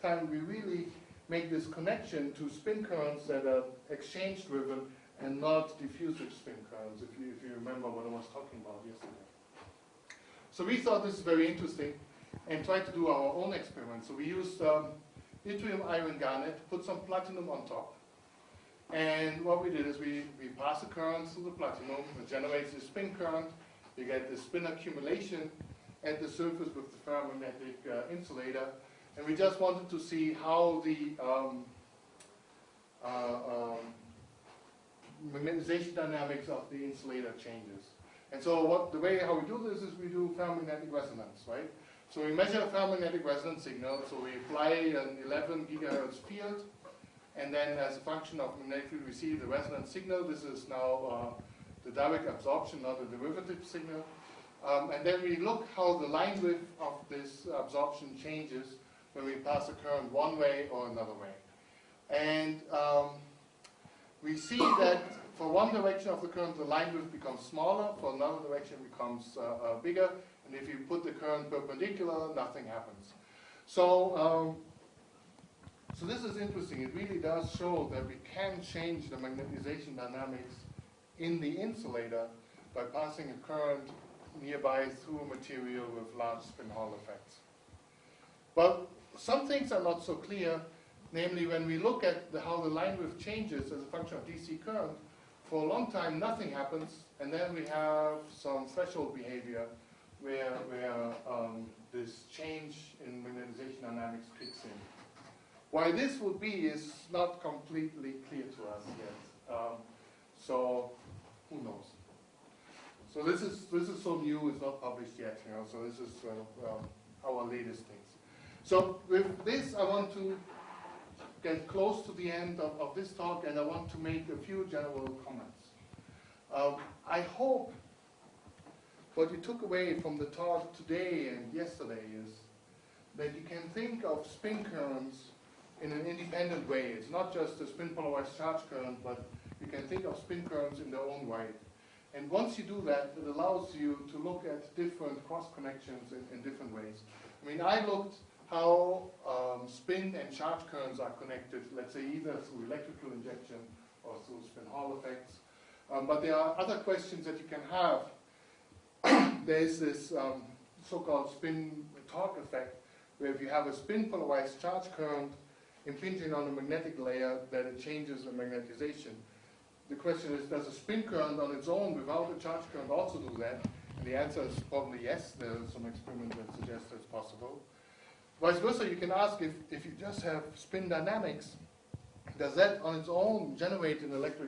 time we really make this connection to spin currents that are exchange-driven and not diffusive spin currents, if you remember what I was talking about yesterday. So we thought this is very interesting and tried to do our own experiment. So we used yttrium iron garnet, put some platinum on top. And what we did is we pass the current through the platinum, it generates a spin current, you get the spin accumulation at the surface with the ferromagnetic insulator, and we just wanted to see how the magnetization dynamics of the insulator changes. And so the way how we do this is we do ferromagnetic resonance, right? So we measure a ferromagnetic resonance signal, so we apply an 11 gigahertz field, and then as a function of magnetic field we see the resonance signal. This is now the direct absorption, not the derivative signal. And then we look how the line width of this absorption changes when we pass a current one way or another way. And we see that for one direction of the current, the line width becomes smaller, for another direction it becomes bigger, and if you put the current perpendicular, nothing happens. So, so this is interesting. It really does show that we can change the magnetization dynamics in the insulator by passing a current nearby through a material with large spin Hall effects. But some things are not so clear, namely when we look at how the line width changes as a function of DC current, for a long time nothing happens, and then we have some threshold behavior where this change in magnetization dynamics kicks in. Why this would be is not completely clear to us yet. So who knows? So this is so new, it's not published yet, you know. So this is our latest things. So with this, I want to get close to the end of this talk, and I want to make a few general comments. I hope what you took away from the talk today and yesterday is that you can think of spin currents in an independent way. It's not just a spin polarized charge current, but you can think of spin currents in their own right. And once you do that, it allows you to look at different cross connections in different ways. I mean, I looked how spin and charge currents are connected, let's say either through electrical injection or through spin Hall effects. But there are other questions that you can have. There's this so-called spin torque effect, where if you have a spin polarized charge current impinging on a magnetic layer, that it changes the magnetization. The question is, does a spin current on its own without a charge current also do that? And the answer is probably yes. There are some experiments that suggest it's possible. Vice versa, you can ask if you just have spin dynamics, does that on its own generate an electric